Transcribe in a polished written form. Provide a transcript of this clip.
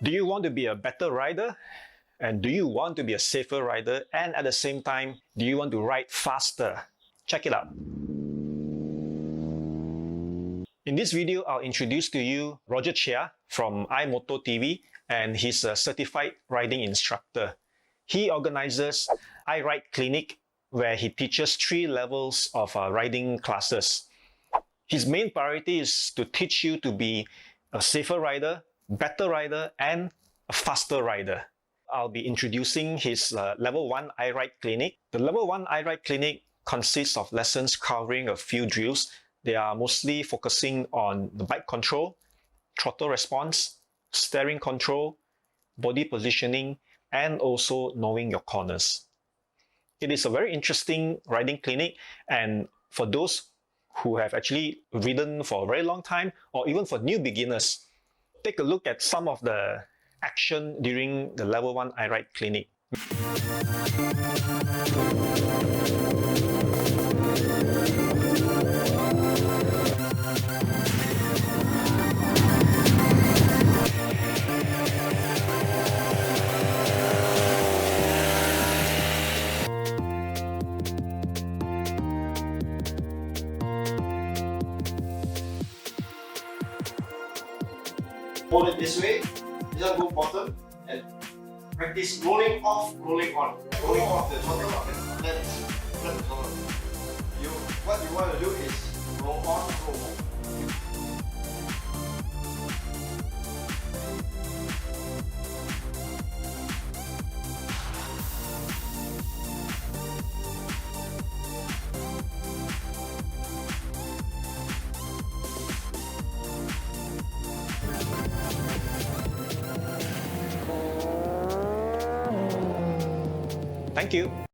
Do you want to be a better rider? And do you want to be a safer rider? And at the same time, do you want to ride faster? Check it out. In this video, I'll introduce to you Roger Chia from i-MotoTV, and he's a certified riding instructor. He organizes i-RideClinic, where he teaches 3 levels of riding classes. His main priority is to teach you to be a safer rider, better rider, and a faster rider. I'll be introducing his Level 1 i-RideClinic. The Level 1 i-RideClinic consists of lessons covering a few drills. They are mostly focusing on the bike control, throttle response, steering control, body positioning, and also knowing your corners. It is a very interesting riding clinic, and for those who have actually ridden for a very long time, or even for new beginners, take a look at some of the action during the Level 1 i-RideClinic. Hold it this way, just go bottom and practice rolling off, rolling on. Rolling off the throttle, then turn the throttle. What you want to do is roll on, roll off. Thank you.